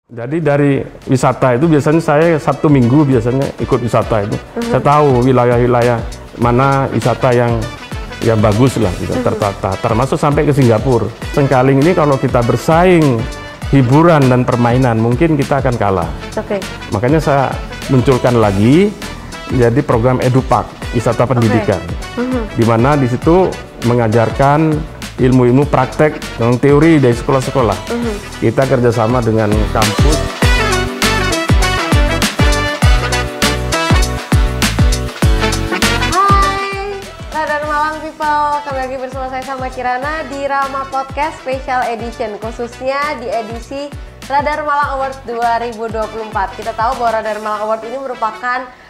Jadi dari wisata itu biasanya saya Sabtu Minggu biasanya ikut wisata itu. Saya tahu wilayah-wilayah mana wisata yang bagus lah, gitu, tertata. Termasuk sampai ke Singapura. Sengkaling ini kalau kita bersaing hiburan dan permainan mungkin kita akan kalah. Makanya saya munculkan lagi jadi program EduPark, wisata pendidikan. Di mana di situ mengajarkan ilmu-ilmu praktek dan teori dari sekolah-sekolah. Kita kerjasama dengan kampus. Hai, Radar Malang People, kembali lagi bersama saya sama Kirana di Rama Podcast Special Edition, khususnya di edisi Radar Malang Awards 2024. Kita tahu bahwa Radar Malang Awards ini merupakan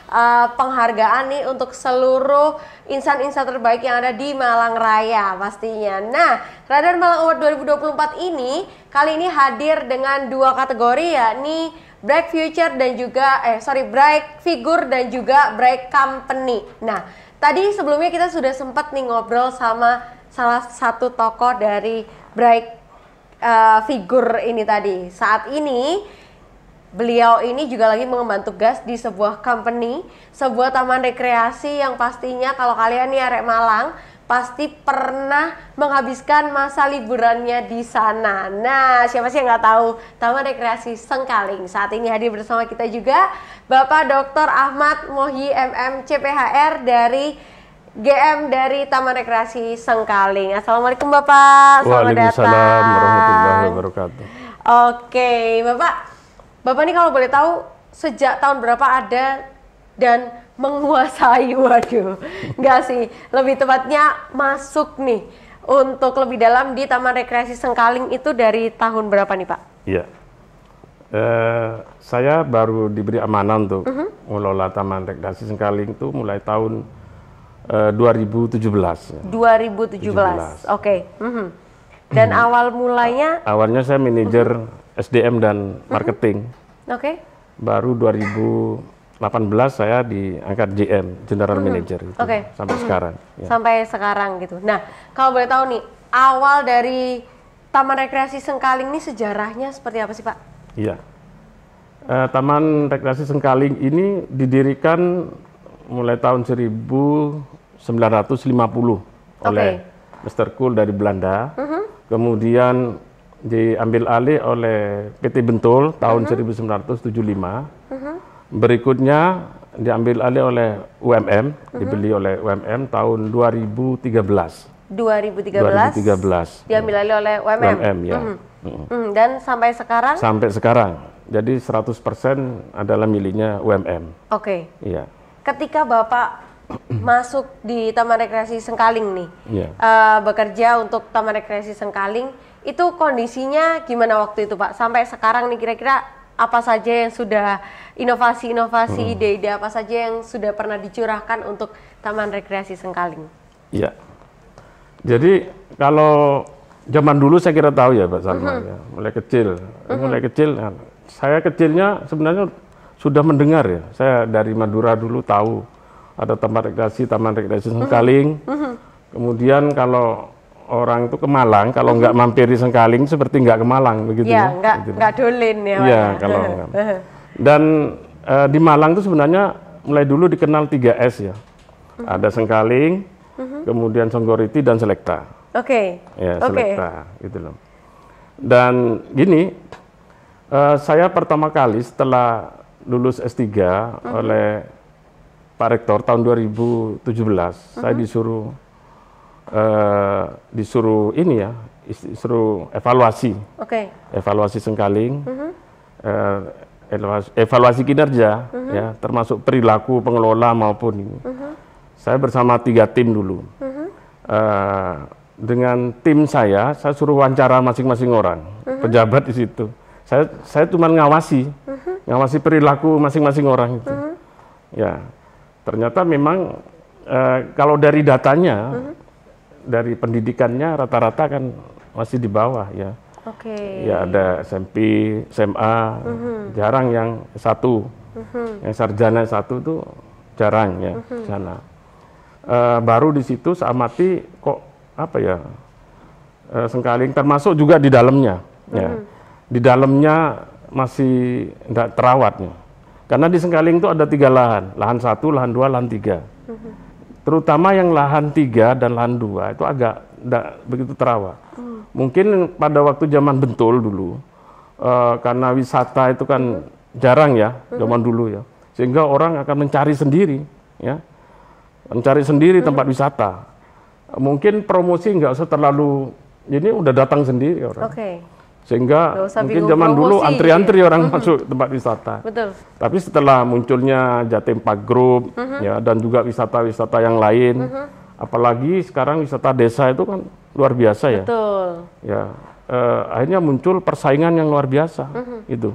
penghargaan nih untuk seluruh insan-insan terbaik yang ada di Malang Raya pastinya. Nah, Radar Malang Award 2024 ini kali ini hadir dengan dua kategori, yakni Bright Future dan juga Bright Figure dan juga Bright Company. Nah, tadi sebelumnya kita sudah sempat nih ngobrol sama salah satu tokoh dari Bright Figure ini tadi. Saat ini beliau ini juga lagi mengemban tugas di sebuah company, sebuah taman rekreasi yang pastinya kalau kalian nih arek Malang pasti pernah menghabiskan masa liburannya di sana. Nah, siapa sih yang nggak tahu Taman Rekreasi Sengkaling? Saat ini hadir bersama kita juga Bapak Dr. Ahmad Mohyi MM CPHR dari GM dari Taman Rekreasi Sengkaling. Assalamualaikum Bapak, selamat datang. Waalaikumsalam warahmatullahi wabarakatuh. Oke, Bapak ini kalau boleh tahu sejak tahun berapa ada dan menguasai, waduh, enggak sih, lebih tepatnya masuk nih untuk lebih dalam di Taman Rekreasi Sengkaling itu dari tahun berapa nih Pak? Iya, saya baru diberi amanah untuk mengelola Taman Rekreasi Sengkaling itu mulai tahun 2017. 2017, oke. Dan awal mulanya? Awalnya saya manajer SDM dan marketing. Oke. Baru 2018 saya diangkat GM, General Manager gitu. Sampai sekarang. Ya. Sampai sekarang gitu. Nah, kalau boleh tahu nih, awal dari Taman Rekreasi Sengkaling ini sejarahnya seperti apa sih Pak? Iya. Taman Rekreasi Sengkaling ini didirikan mulai tahun 1950 oleh Mr. Kool dari Belanda. Kemudian diambil alih oleh PT Bentul tahun 1975. Berikutnya diambil alih oleh UMM, dibeli oleh UMM tahun 2013. 2013 diambil alih oleh UMM. UMM ya. Dan sampai sekarang? Sampai sekarang. Jadi 100% adalah miliknya UMM. Oke. Iya. Ketika Bapak masuk di Taman Rekreasi Sengkaling nih, bekerja untuk Taman Rekreasi Sengkaling, itu kondisinya gimana waktu itu Pak? Sampai sekarang nih kira-kira apa saja yang sudah inovasi-inovasi, ide-ide apa saja yang sudah pernah dicurahkan untuk Taman Rekreasi Sengkaling? Iya. Jadi kalau zaman dulu saya kira tahu ya Pak Salma, ya, mulai kecil, nah, saya kecilnya sebenarnya sudah mendengar ya. Saya dari Madura dulu tahu ada Taman Rekreasi Sengkaling. Kemudian kalau orang itu ke Malang, kalau nggak mampir di Sengkaling seperti nggak ke Malang begitu ya. Nggak dolin ya. Iya, kalau dan di Malang itu sebenarnya mulai dulu dikenal 3S ya. Ada Sengkaling, kemudian Songgoriti dan Selekta. Ya, Selekta gitu loh. Dan gini, saya pertama kali setelah lulus S3 oleh Pak Rektor tahun 2017, saya disuruh evaluasi, evaluasi Sengkaling, evaluasi kinerja, ya, termasuk perilaku pengelola maupun ini. Saya bersama 3 tim dulu. Dengan tim saya suruh wawancara masing-masing orang, pejabat di situ. Saya cuma ngawasi perilaku masing-masing orang itu. Ya. Ternyata memang kalau dari datanya, dari pendidikannya rata-rata kan masih di bawah ya. Ya ada SMP, SMA, jarang yang S1. Yang sarjana S1 itu jarang ya sana. Baru di situ saya amati kok apa ya, Sengkaling termasuk juga di dalamnya. Ya. Di dalamnya masih tidak terawat nih. Karena di Sengkaling itu ada 3 lahan, lahan 1, lahan 2, lahan 3. Terutama yang lahan 3 dan lahan 2 itu agak tidak begitu terawat. Mungkin pada waktu zaman Bentul dulu, karena wisata itu kan jarang ya, zaman dulu ya, sehingga orang akan mencari sendiri, ya, mencari sendiri tempat wisata. Mungkin promosi nggak usah terlalu, ini udah datang sendiri orang. Sehingga mungkin zaman dulu antri-antri orang masuk tempat wisata. Betul. Tapi setelah munculnya Jatim Park Group ya, dan juga wisata-wisata yang lain, apalagi sekarang wisata desa itu kan luar biasa ya. Betul. Ya, akhirnya muncul persaingan yang luar biasa itu.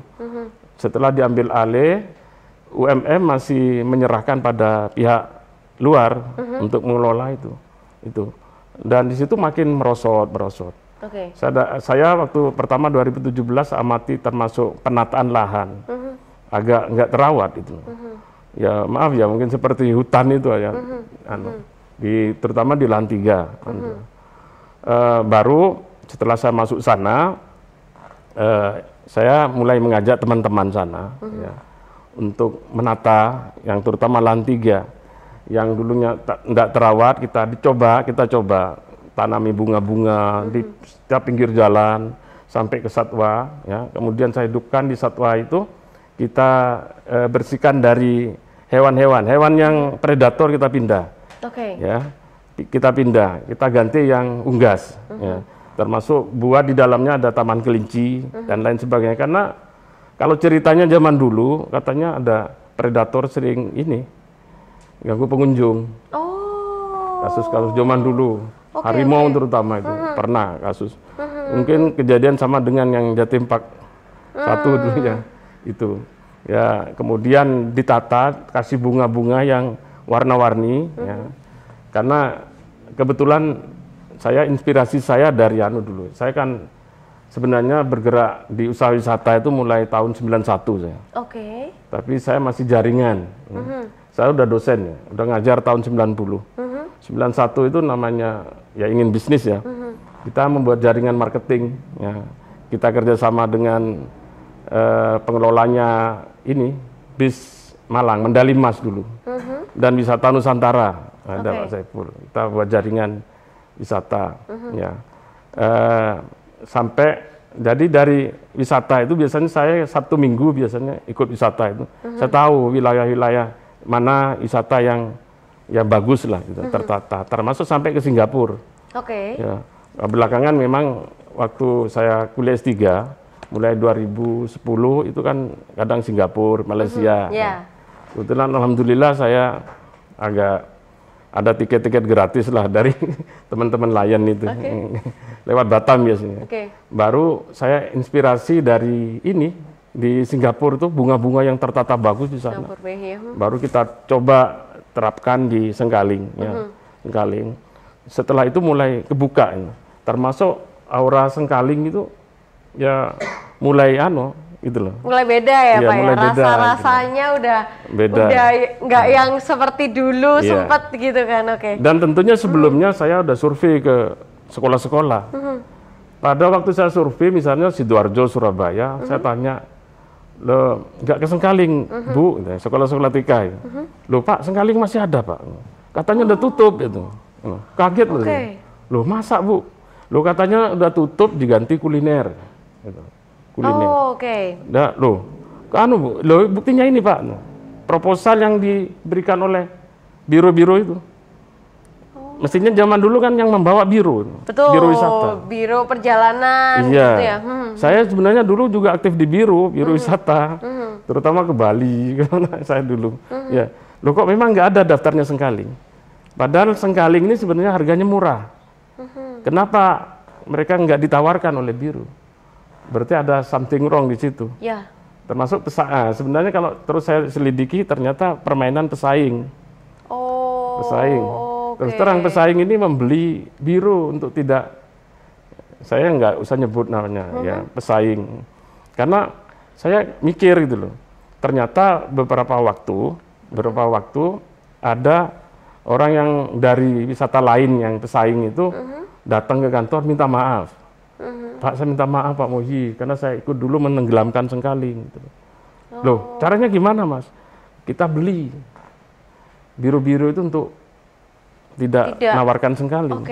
Setelah diambil alih, UMM masih menyerahkan pada pihak luar untuk mengelola itu. Dan di situ makin merosot. Saya waktu pertama 2017 amati termasuk penataan lahan, agak nggak terawat itu. Ya maaf ya, mungkin seperti hutan itu ya, terutama di lahan 3. Baru setelah saya masuk sana, saya mulai mengajak teman-teman sana ya, untuk menata yang terutama lahan 3 yang dulunya tidak terawat. Kita coba tanami bunga-bunga di setiap pinggir jalan sampai ke satwa ya. Kemudian saya hidupkan di satwa itu, kita bersihkan dari hewan yang predator, kita pindah. Ya, kita pindah, kita ganti yang unggas ya. Termasuk buah di dalamnya ada taman kelinci dan lain sebagainya. Karena kalau ceritanya zaman dulu katanya ada predator sering ini ganggu pengunjung. Kasus-kasus zaman dulu. Harimau terutama itu pernah kasus. Mungkin kejadian sama dengan yang Jatim Park 1 dulunya itu. Ya, kemudian ditata, kasih bunga-bunga yang warna-warni ya. Karena kebetulan inspirasi saya dari dulu. Saya kan sebenarnya bergerak di usaha wisata itu mulai tahun 91 saya. Tapi saya masih jaringan. Saya udah dosen ya, udah ngajar tahun 90. 91 itu namanya ya ingin bisnis ya. Kita membuat jaringan marketing ya. Kita kerjasama dengan pengelolanya ini BIS Malang, Medali Emas dulu. Dan Wisata Nusantara ada Pak Saiful. Kita buat jaringan wisata ya. Sampai jadi dari wisata itu biasanya saya Sabtu Minggu biasanya ikut wisata itu. Saya tahu wilayah-wilayah mana wisata yang bagus lah gitu, tertata, termasuk sampai ke Singapura. Ya, belakangan memang waktu saya kuliah S3 mulai 2010 itu kan kadang Singapura, Malaysia. Kebetulan alhamdulillah saya agak ada tiket-tiket gratis lah dari teman-teman Lion itu. Lewat Batam biasanya. Baru saya inspirasi dari ini di Singapura tuh bunga-bunga yang tertata bagus di sana. Baru kita coba terapkan di Sengkaling ya. Sengkaling. Setelah itu mulai kebuka ya. Termasuk aura Sengkaling itu ya mulai gitu loh. Mulai beda ya, Pak ya. Rasa-rasanya gitu. Udah nggak yang seperti dulu sempat gitu kan. Dan tentunya sebelumnya saya udah survei ke sekolah-sekolah. Pada waktu saya survei misalnya Sidoarjo, Surabaya, saya tanya, "Loh, nggak ke Sengkaling, Bu?" Sekolah-sekolah TK. "Loh Pak, Sengkaling masih ada Pak." Katanya udah tutup gitu. Kaget loh. "Loh masa Bu?" "Loh katanya udah tutup diganti kuliner." Gitu. Kuliner. Nah, loh, Bu, loh buktinya ini Pak. Proposal yang diberikan oleh biro-biro itu. Mestinya zaman dulu kan yang membawa biro. Betul, biro wisata. Biro perjalanan gitu ya. Saya sebenarnya dulu juga aktif di biro wisata. Terutama ke Bali, saya dulu. Ya, loh kok memang nggak ada daftarnya Sengkaling. Padahal Sengkaling ini sebenarnya harganya murah. Kenapa mereka nggak ditawarkan oleh biro? Berarti ada something wrong di situ. Termasuk sebenarnya kalau terus saya selidiki ternyata permainan pesaing. Pesaing. Terus terang pesaing ini membeli biro untuk tidak, saya nggak usah nyebut namanya ya, pesaing. Karena saya mikir gitu loh. Ternyata beberapa waktu ada orang yang dari wisata lain yang pesaing itu datang ke kantor minta maaf. Pak saya minta maaf Pak Mohi, karena saya ikut dulu menenggelamkan Sengkaling. Gitu. Loh, caranya gimana Mas? Kita beli biru-biru itu untuk tidak nawarkan Sengkaling.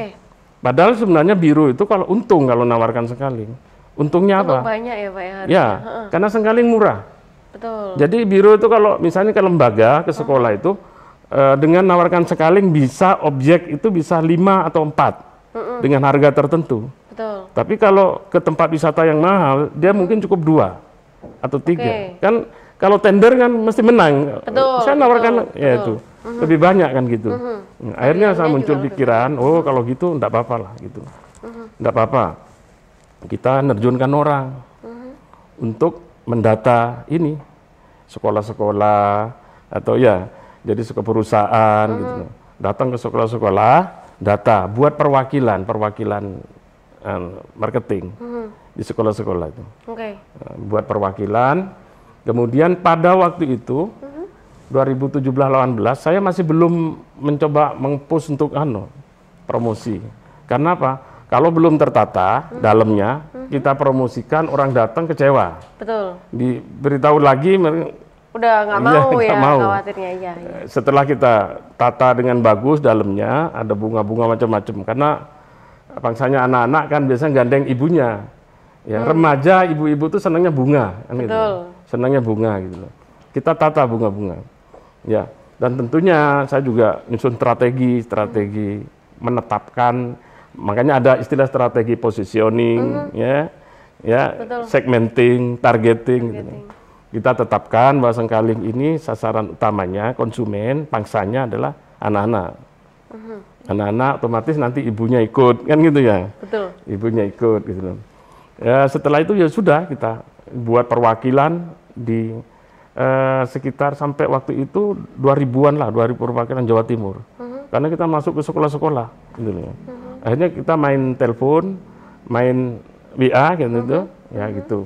Padahal sebenarnya biru itu kalau untung kalau nawarkan Sengkaling. Untungnya apa? Banyak ya Pak ya? Ya, karena Sengkaling murah. Betul. Jadi biru itu kalau misalnya ke lembaga, ke sekolah itu, dengan nawarkan Sengkaling bisa objek itu bisa 5 atau 4 dengan harga tertentu. Betul. Tapi kalau ke tempat wisata yang mahal, dia mungkin cukup 2 atau 3. Kan kalau tender kan mesti menang. Betul. Saya nawarkan ya itu lebih banyak kan gitu. Akhirnya saya muncul pikiran, oh kalau gitu enggak apa-apa lah gitu. Enggak apa-apa. Kita nerjunkan orang untuk mendata ini sekolah-sekolah atau ya jadi perusahaan gitu. Datang ke sekolah-sekolah, data, buat perwakilan marketing di sekolah-sekolah itu. Buat perwakilan. Kemudian pada waktu itu 2017-18 saya masih belum mencoba meng-push untuk promosi. Karena apa? Kalau belum tertata dalamnya, kita promosikan, orang datang kecewa. Betul. Diberitahu lagi udah nggak mau ya, khawatirnya ya. Setelah kita tata dengan bagus dalamnya, ada bunga-bunga macam-macam. Karena bangsanya anak-anak kan biasanya gandeng ibunya. Ya, remaja ibu-ibu tuh senangnya bunga kan gitu. Senangnya bunga gitu loh. Kita tata bunga-bunga. Ya, dan tentunya saya juga nyusun strategi menetapkan, makanya ada istilah strategi positioning ya, segmenting, targeting gitu. Kita tetapkan bahwa Sengkaling ini sasaran utamanya konsumen, pangsanya adalah anak-anak. Anak-anak otomatis nanti ibunya ikut kan gitu ya. Betul. Ibunya ikut gitu loh. Ya, setelah itu ya sudah kita buat perwakilan di sekitar sampai waktu itu 2000-an lah, 2000 perwakilan Jawa Timur. Karena kita masuk ke sekolah-sekolah gitu ya. Akhirnya kita main telepon, main WA gitu, ya gitu.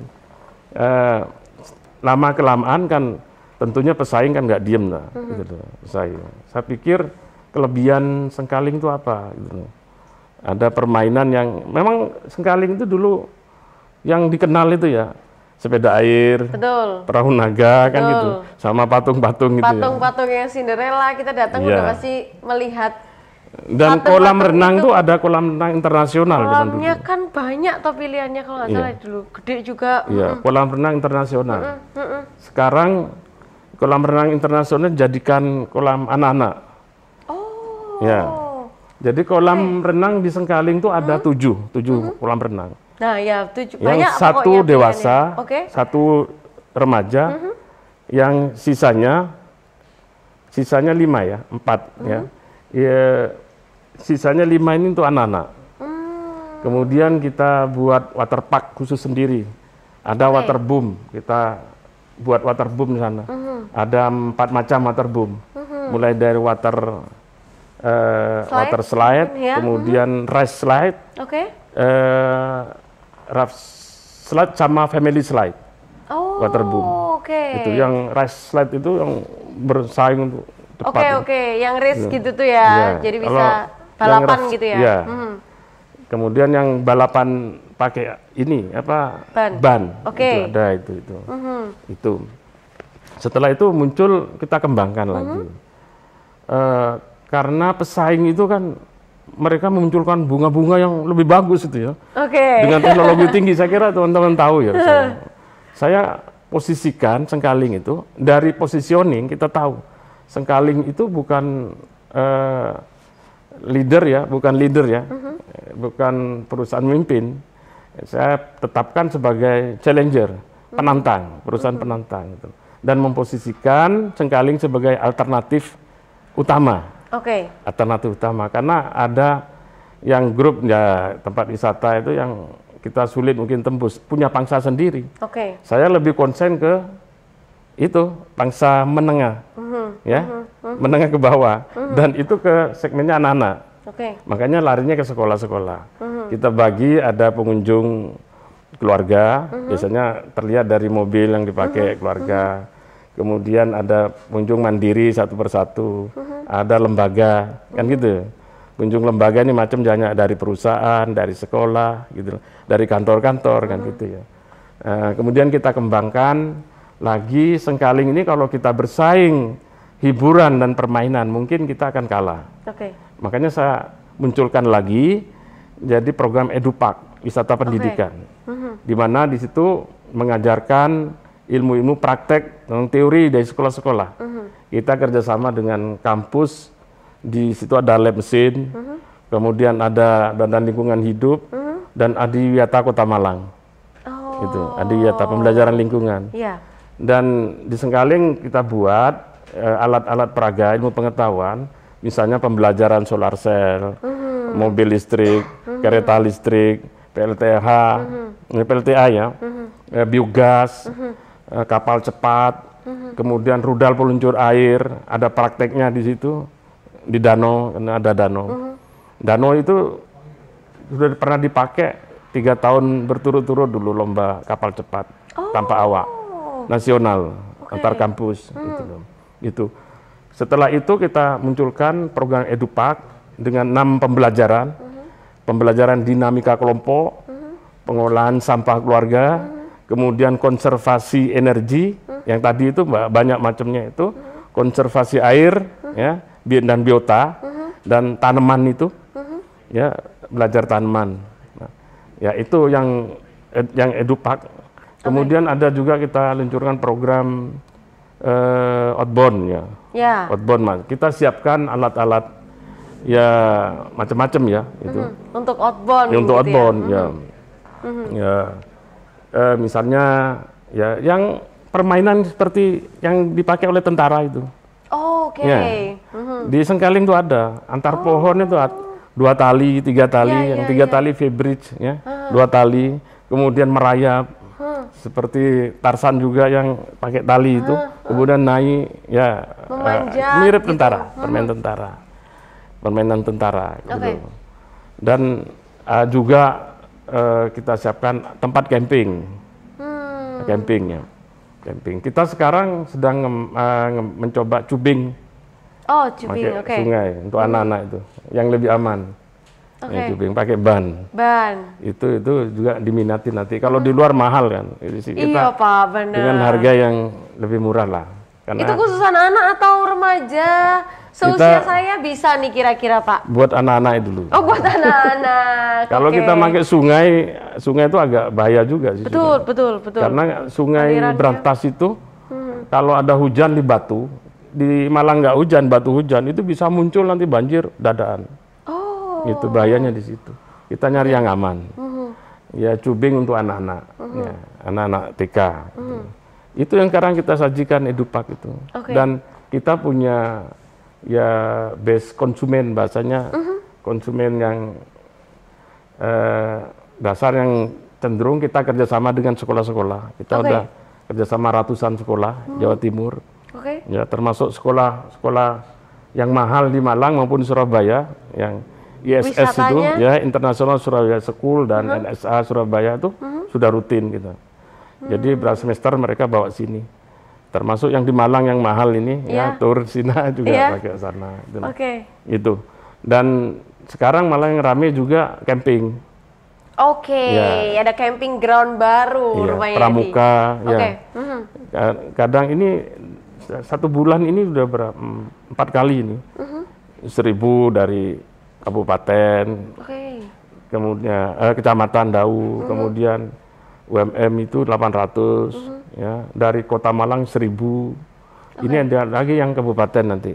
Lama kelamaan kan tentunya pesaing kan nggak diem lah, gitu loh, pesaing. Saya pikir kelebihan Sengkaling itu apa gitu loh. Ada permainan yang memang Sengkaling itu dulu yang dikenal itu ya sepeda air, perahu naga kan gitu, sama patung-patung gitu. Patung-patung yang Cinderella kita datang udah pasti melihat. Dan kolam renang tuh ada kolam renang internasional. Kolamnya kan banyak toh pilihannya kalau nggak salah dulu, gede juga. Iya, kolam renang internasional. Sekarang kolam renang internasional jadikan kolam anak-anak. Oh. Ya, jadi kolam renang di Sengkaling tuh ada 7 kolam renang. Nah ya, 7 banyak. Yang 1 dewasa, 1 remaja, yang sisanya 5 ya, 4 ya. Ya, sisanya 5 ini untuk anak-anak. Kemudian kita buat waterpark khusus sendiri. Ada waterboom, kita buat waterboom di sana. Ada 4 macam waterboom. Mulai dari water slide, kemudian rice slide, rough slide sama family slide. Waterboom. Itu yang rice slide itu yang bersaing untuk cepat. Yang race gitu tuh ya. Jadi bisa balapan gitu ya. Iya. Kemudian yang balapan pakai ini apa? Ban. Itu ada itu. Itu. Setelah itu muncul kita kembangkan lagi. Karena pesaing itu kan mereka memunculkan bunga-bunga yang lebih bagus itu ya. Dengan teknologi tinggi, saya kira teman-teman tahu ya. Saya posisikan Sengkaling itu dari positioning kita tahu Sengkaling itu bukan leader ya, bukan perusahaan memimpin. Saya tetapkan sebagai challenger, penantang, perusahaan penantang gitu. Dan memposisikan Sengkaling sebagai alternatif utama. Alternatif utama karena ada yang grup ya tempat wisata itu yang kita sulit mungkin tembus, punya pangsa sendiri. Saya lebih konsen ke itu pangsa menengah, menengah ke bawah, dan itu ke segmennya anak-anak. Makanya larinya ke sekolah-sekolah. Kita bagi ada pengunjung keluarga, biasanya terlihat dari mobil yang dipakai keluarga. Kemudian ada pengunjung mandiri satu persatu, ada lembaga, kan gitu. kunjung lembaga ini macam banyak, dari perusahaan, dari sekolah, gitu, dari kantor-kantor kan gitu ya. Kemudian kita kembangkan lagi Sengkaling ini, kalau kita bersaing hiburan dan permainan mungkin kita akan kalah. Makanya saya munculkan lagi jadi program EduPak, wisata pendidikan, di mana di situ mengajarkan ilmu-ilmu praktek tentang teori dari sekolah-sekolah. Kita kerjasama dengan kampus, di situ ada lab mesin, kemudian ada Badan Lingkungan Hidup, dan Adiwiyata Kota Malang. Itu Adiwiyata pembelajaran lingkungan. Dan di Sengkaling kita buat alat-alat peraga ilmu pengetahuan, misalnya pembelajaran solar cell, mobil listrik, kereta listrik, PLTH, PLTA ya, biogas, kapal cepat, kemudian rudal peluncur air, ada prakteknya di situ, di danau, karena ada danau. Danau itu sudah pernah dipakai 3 tahun berturut-turut dulu lomba kapal cepat tanpa awak nasional antar kampus. Gitu. Setelah itu kita munculkan program EduPak dengan 6 pembelajaran, pembelajaran dinamika kelompok, pengolahan sampah keluarga, kemudian konservasi energi, yang tadi itu banyak macamnya itu, konservasi air, ya, dan biota, dan tanaman itu, ya, belajar tanaman. Nah, ya itu yang EduPak. Kemudian ada juga kita luncurkan program outbound ya, outbound, Mas. Kita siapkan alat-alat ya macam-macam ya itu. Untuk outbound. Untuk gitu outbound ya. Misalnya ya yang permainan seperti yang dipakai oleh tentara itu. Ya. Di Sengkaling itu ada antar pohon itu 2 tali, 3 tali, yang 3 tali fabric ya, 2 tali, kemudian merayap. Seperti Tarsan juga yang pakai tali itu, kemudian naik ya, mirip tentara, permainan tentara gitu. Dan juga kita siapkan tempat camping, campingnya. Camping. Kita sekarang sedang mencoba cubing, pakai sungai untuk anak-anak itu, yang lebih aman. Ya, cubing pakai ban. Itu juga diminati nanti. Kalau di luar mahal kan. Kita Pak, benar. Dengan harga yang lebih murah lah. Karena itu khusus anak-anak atau remaja? Seusia saya bisa nih kira-kira, Pak. Buat anak-anak dulu. Buat anak-anak. Kalau kita pakai sungai itu agak bahaya juga sih. Betul. Karena sungai Brantas itu kalau ada hujan di Batu, di Malang nggak hujan, Batu hujan, itu bisa muncul nanti banjir dadaan. Itu bahayanya di situ. Kita nyari yang aman. Ya cubing untuk anak-anak, ya, anak-anak TK. Gitu. Itu yang sekarang kita sajikan EduPak itu. Dan kita punya ya base konsumen, bahasanya konsumen yang dasar yang cenderung kita kerjasama dengan sekolah-sekolah. Kita udah kerjasama ratusan sekolah Jawa Timur. Ya termasuk sekolah-sekolah yang mahal di Malang maupun di Surabaya, yang ISS itu ya International Surabaya School dan NSA Surabaya itu sudah rutin gitu. Jadi berapa semester mereka bawa sini. Termasuk yang di Malang yang mahal ini ya tur Sina juga pakai sana gitu. Itu. Dan sekarang malah yang rame juga camping. Ada camping ground baru rumahnya Pramuka ya. Kadang ini 1 bulan ini udah 4 kali ini. 1.000 dari kabupaten, kemudian kecamatan Dau, kemudian UMM itu 800, ya dari Kota Malang 1.000. Ini ada lagi yang kabupaten nanti.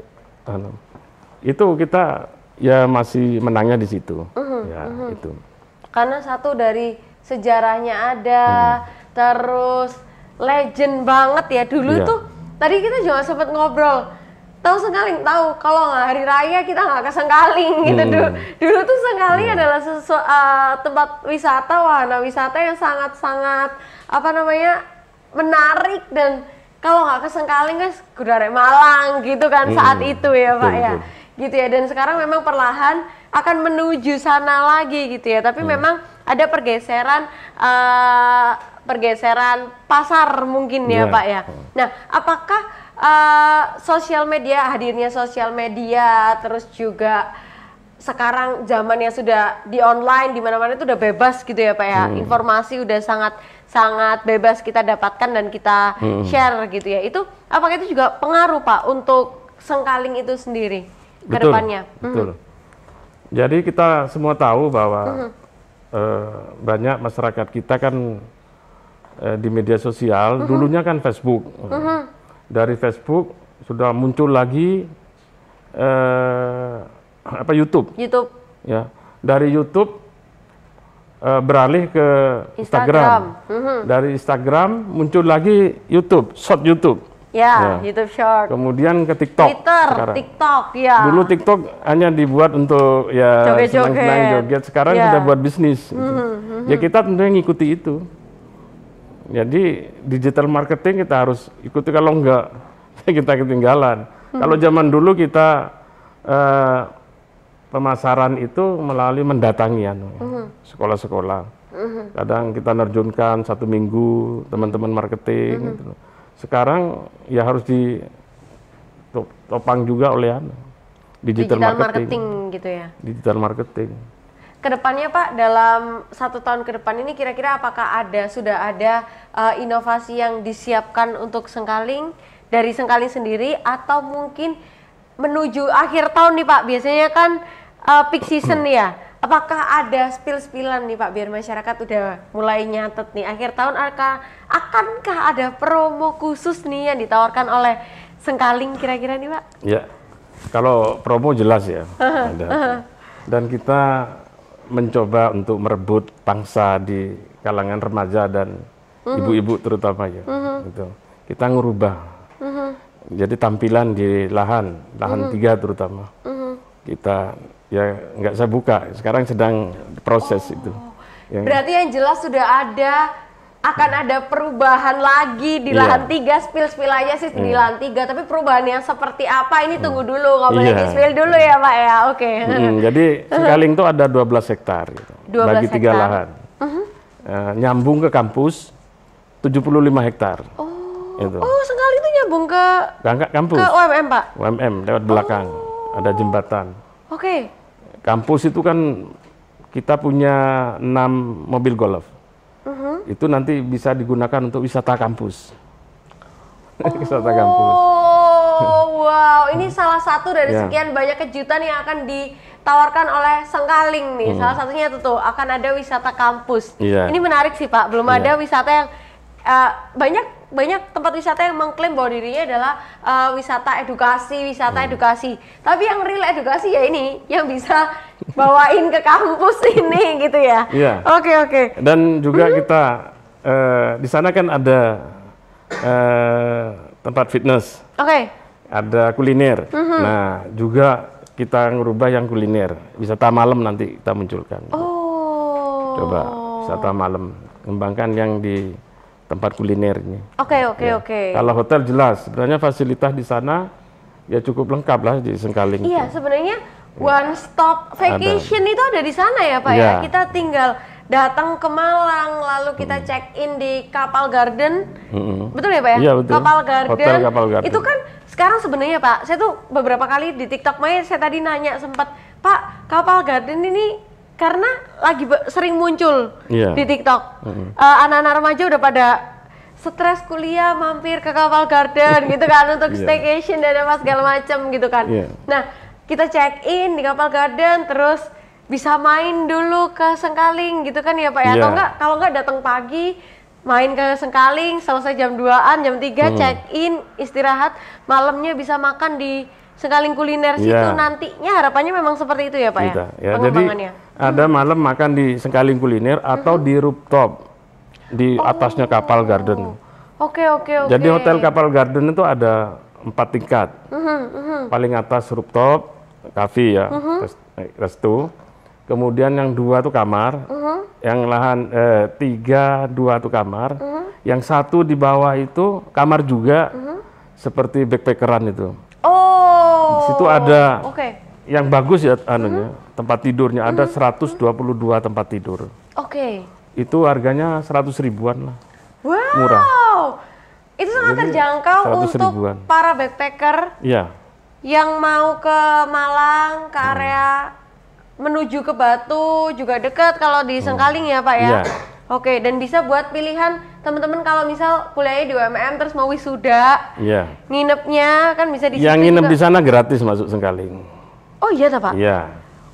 Itu kita ya masih menangnya di situ, ya itu. Karena satu dari sejarahnya ada, terus legend banget ya dulu tuh. Tadi kita juga sempat ngobrol. Tahu Sengkaling, tahu kalau nggak hari raya kita nggak ke Sengkaling gitu. Dulu tuh Sengkaling adalah tempat wisata, wahana wisata yang sangat-sangat menarik, dan kalau nggak ke Sengkaling guys, kudu arek Malang gitu kan saat itu ya Pak ya. Gitu ya, dan sekarang memang perlahan akan menuju sana lagi gitu ya. Tapi memang ada pergeseran pasar mungkin ya Pak ya. Nah, apakah sosial media, hadirnya sosial media, terus juga sekarang zamannya sudah di online, di mana-mana itu udah bebas gitu ya Pak ya. Informasi udah sangat bebas kita dapatkan dan kita share gitu ya. Itu apakah itu juga pengaruh Pak untuk Sengkaling itu sendiri ke depannya? Betul. Jadi kita semua tahu bahwa banyak masyarakat kita kan di media sosial, dulunya kan Facebook. Dari Facebook sudah muncul lagi YouTube. Ya, dari YouTube beralih ke Instagram. Dari Instagram muncul lagi YouTube, short YouTube. Ya, YouTube short. Kemudian ke TikTok. Twitter, sekarang. TikTok, ya. Dulu TikTok hanya dibuat untuk ya senang-senang joget. Sekarang sudah buat bisnis. Gitu. Ya kita tentunya ngikuti itu. Jadi digital marketing kita harus ikuti, kalau enggak kita ketinggalan. Kalau zaman dulu kita pemasaran itu melalui mendatangi sekolah-sekolah. Kadang kita nerjunkan 1 minggu teman-teman marketing. Gitu. Sekarang ya harus ditopang juga oleh digital marketing gitu ya. Digital marketing. Kedepannya Pak, dalam 1 tahun ke depan ini kira-kira apakah sudah ada inovasi yang disiapkan untuk Sengkaling dari Sengkaling sendiri, atau mungkin menuju akhir tahun nih Pak, biasanya kan peak season ya. Apakah ada spill-spillan nih Pak, biar masyarakat udah mulai nyatet nih akhir tahun, akankah ada promo khusus nih yang ditawarkan oleh Sengkaling kira-kira nih Pak? Ya, kalau promo jelas ya ada. Dan kita mencoba untuk merebut pangsa di kalangan remaja dan ibu-ibu terutama ya. Gitu. Kita ngerubah. Jadi tampilan di lahan 3 terutama. Kita ya nggak saya buka, sekarang sedang proses itu. Berarti yang jelas sudah akan ada perubahan lagi di lahan 3, spill aja sih di lahan 3, tapi perubahan yang seperti apa ini tunggu dulu, nggak boleh di spill dulu ya Pak ya. Oke. Jadi Sengkaling itu ada 12 hektar gitu, 12 bagi 3 lahan. Nyambung ke kampus 75 hektar. Sengkaling itu nyambung ke kampus. Ke UMM Pak? UMM lewat belakang, ada jembatan. Kampus itu kan kita punya 6 mobil golf. Itu nanti bisa digunakan untuk wisata kampus. Wisata kampus. Wow, ini salah satu dari sekian banyak kejutan yang akan ditawarkan oleh Sengkaling nih. Salah satunya itu tuh akan ada wisata kampus. Ini menarik sih Pak, belum ada wisata yang banyak tempat wisata yang mengklaim bahwa dirinya adalah wisata edukasi. Tapi yang real edukasi ya ini, yang bisa bawain ke kampus ini gitu ya. Oke. Dan juga kita di sana kan ada tempat fitness. Ada kuliner. Nah, juga kita ngerubah yang kuliner. Wisata malam nanti kita munculkan. Coba wisata malam, kembangkan yang di tempat kuliner ini. Oke. Kalau hotel jelas, sebenarnya fasilitas di sana ya cukup lengkap lah di Sengkaling. Iya, sebenarnya one stop vacation itu ada di sana ya Pak ya. Kita tinggal datang ke Malang, lalu kita check in di Kapal Garden. Betul ya Pak ya? Iya, betul. Kapal Garden. Hotel Kapal Garden. Itu kan sekarang sebenarnya Pak, saya tuh beberapa kali di TikTok saya tadi nanya sempat, Pak, Kapal Garden ini karena lagi sering muncul di TikTok. Anak-anak remaja udah pada stres kuliah mampir ke Kapal Garden gitu kan untuk staycation dan apa segala macam gitu kan. Nah, kita check in di Kapal Garden, terus bisa main dulu ke Sengkaling gitu kan ya Pak ya. Atau enggak, kalau enggak datang pagi main ke Sengkaling, selesai jam 2-an, jam 3 check in, istirahat, malamnya bisa makan di Sengkaling kuliner situ. Nantinya harapannya memang seperti itu ya Pak ya, pengembangannya. Jadi ada malam makan di Sengkaling kuliner atau di rooftop di atasnya Kapal Garden. Oke. Jadi hotel Kapal Garden itu ada 4 tingkat. Paling atas rooftop, cafe ya, resto. Kemudian yang 2 tuh kamar, yang lahan 3, 2 tuh kamar. Yang 1 di bawah itu kamar juga, seperti backpackeran itu. Di situ ada yang bagus ya tempat tidurnya, ada 122 tempat tidur. Itu harganya 100 ribuan lah. Murah. Itu sangat terjangkau untuk para backpacker yang mau ke Malang, ke area menuju ke Batu juga dekat kalau di Sengkaling ya Pak ya? Iya. Oke, dan bisa buat pilihan teman-teman kalau misal kuliahnya di UMM terus mau wisuda, Iya. nginepnya kan bisa di Yang situ nginep juga. di sana gratis masuk Sengkaling. Oh iya tak Pak? Iya.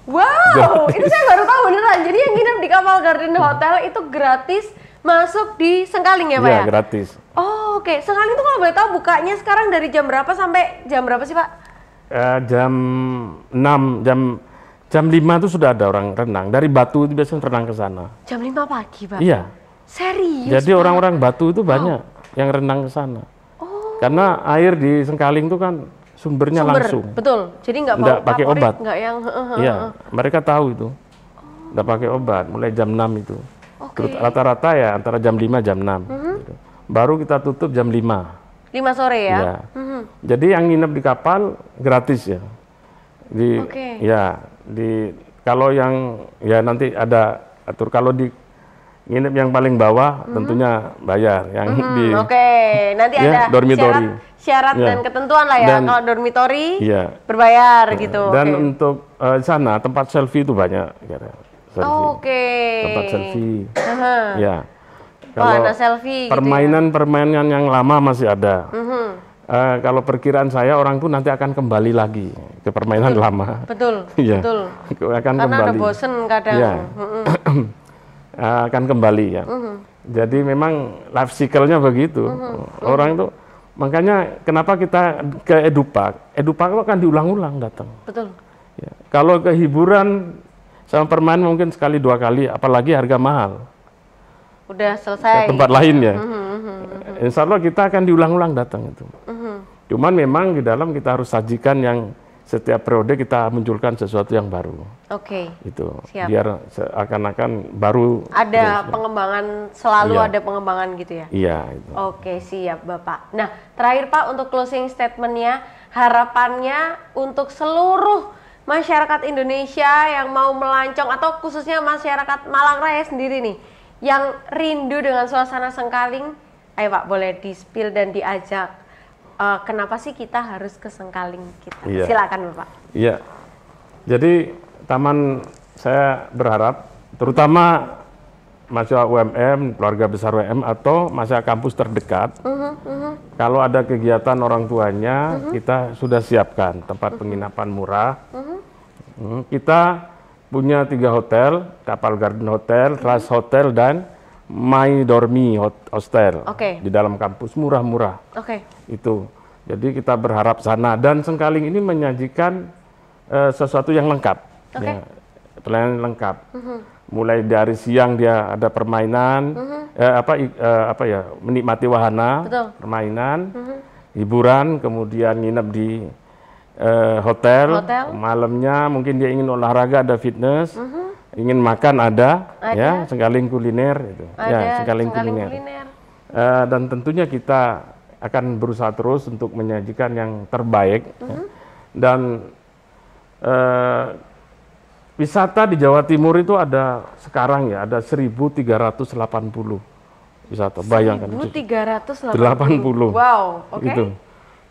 Wow, itu saya baru tahu beneran. Jadi yang nginep di Kapal Garden Hotel itu gratis masuk di Sengkaling ya Pak Iya, ya? gratis. Oh oke, Sengkaling itu kalau boleh tahu bukanya sekarang dari jam berapa sampai jam berapa sih Pak? Jam 6, jam 5 itu sudah ada orang renang. Dari Batu itu biasanya renang ke sana. Jam 5 pagi Pak? Iya. Serius? Jadi orang-orang Batu itu banyak yang renang ke sana. Oh. Karena air di Sengkaling itu kan sumbernya langsung. Betul, jadi nggak Nggak pakai favorit, obat. nggak yang Iya, mereka tahu itu. Nggak pakai obat, mulai jam 6 itu. Oke. Rata-rata ya antara jam 5 jam 6. Gitu. Baru kita tutup jam 5. 5 sore ya? Iya. Jadi yang nginep di kapal gratis ya. Oke. Ya, kalau yang ya nanti ada atur, kalau di nginep yang paling bawah tentunya bayar. Yang di Oke, nanti ya, ada dormitory. syarat Ya. dan ketentuan lah ya. Dan- Kalau dormitory Iya. berbayar gitu. Dan Oke. untuk sana tempat selfie itu banyak. Ya, selfie. Oke. Tempat selfie. Aha. Ya. Wah, Kalau nah selfie permainan-permainan yang lama masih ada. Kalau perkiraan saya orang tuh nanti akan kembali lagi ke permainan lama. Betul, Iya. betul. Akan Karena kembali. ada bosen kadang. Iya. Akan kembali ya. Jadi memang life cycle-nya begitu. Orang itu makanya kenapa kita ke Edupark? Edupark itu akan diulang-ulang datang. Betul. Ya. Kalau ke hiburan sama permainan mungkin sekali 2 kali, apalagi harga mahal. Udah Ke selesai. tempat lain ya. Insya Allah kita akan diulang-ulang datang itu. Cuman memang di dalam kita harus sajikan yang setiap periode kita munculkan sesuatu yang baru. Oke. Itu Siap. biar seakan-akan baru. Ada pengembangan, selalu Iya. ada pengembangan gitu ya? Iya. Itu. Oke, siap Bapak. Nah, terakhir Pak untuk closing statement-nya, harapannya untuk seluruh masyarakat Indonesia yang mau melancong atau khususnya masyarakat Malang Raya sendiri nih, yang rindu dengan suasana Sengkaling, ayo Pak boleh di-spill dan diajak. Kenapa sih kita harus ke Sengkaling kita? Iya. Silakan Bapak. Iya. Jadi taman saya berharap terutama mahasiswa UMM, keluarga besar UMM atau mahasiswa kampus terdekat, kalau ada kegiatan orang tuanya, kita sudah siapkan tempat penginapan murah. Kita punya 3 hotel, Kapal Garden Hotel, Trust Hotel, dan My Dormi Hostel. Oke. Di dalam kampus murah-murah. Oke. Itu. Jadi kita berharap sana, dan Sengkaling ini menyajikan sesuatu yang lengkap. Oke. Ya, pelayanan lengkap. Mulai dari siang dia ada permainan, menikmati wahana, Betul. permainan, hiburan, kemudian nginep di hotel. Malamnya mungkin dia ingin olahraga, ada fitness, ingin makan ada. Ya, Sengkaling kuliner itu. Ada Ya, Sengkaling Sengkaling kuliner. kuliner. Dan tentunya kita akan berusaha terus untuk menyajikan yang terbaik. Ya. Dan wisata di Jawa Timur itu ada sekarang ya, ada 1.380 wisata. Bayangkan. 1.380. Wow, oke. Gitu.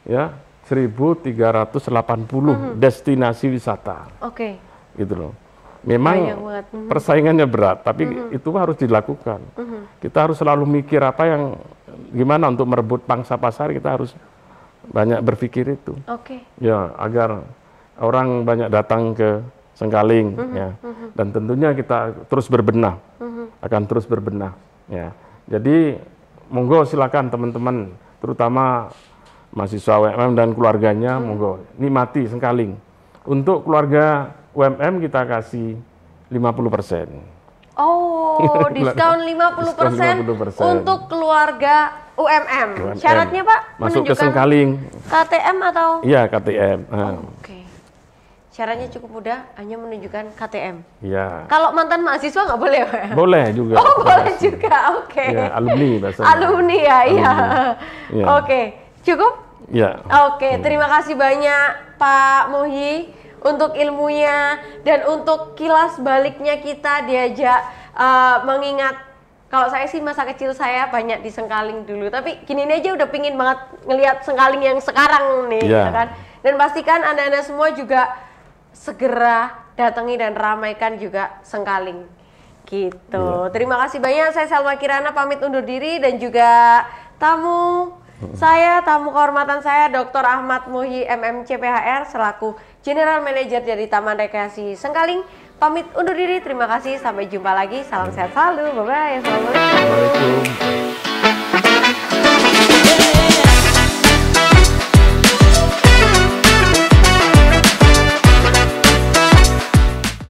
Ya, 1.380 destinasi wisata. Oke. Gitu loh. Memang Banyak banget. persaingannya berat, tapi itu harus dilakukan. Kita harus selalu mikir apa yang gimana untuk merebut pangsa pasar, kita harus banyak berpikir itu. Oke. Ya, agar orang banyak datang ke Sengkaling ya. Dan tentunya kita terus berbenah. Akan terus berbenah ya. Jadi monggo silakan teman-teman, terutama mahasiswa UMM dan keluarganya, monggo nikmati Sengkaling. Untuk keluarga UMM kita kasih 50%. Oh, diskon 50% 50% untuk keluarga UMM. Syaratnya Pak Masuk ke menunjukkan Sengkaling. KTM atau? Iya, KTM. Oke. Syaratnya cukup mudah, hanya menunjukkan KTM. Iya. Kalau mantan mahasiswa nggak boleh Pak? Boleh juga. Oh, boleh juga. Oke. Ya, alumni bahasanya. Alumni ya, iya. Iya. Oke, cukup? Iya. Oke, terima kasih banyak Pak Muhyi untuk ilmunya dan untuk kilas baliknya kita diajak mengingat. Kalau saya sih masa kecil saya banyak di Sengkaling dulu, tapi gini aja udah pingin banget ngelihat Sengkaling yang sekarang nih, Iya. ya kan? Dan pastikan Anda-Anda semua juga segera datangi dan ramaikan juga Sengkaling. Gitu. Iya. Terima kasih banyak. Saya Salma Kirana pamit undur diri dan juga tamu kehormatan saya Dr. Ahmad Muhyi MMC PHR selaku General Manager dari Taman Rekreasi Sengkaling. Pamit undur diri. Terima kasih. Sampai jumpa lagi. Salam sehat selalu. Bye bye. Assalamualaikum.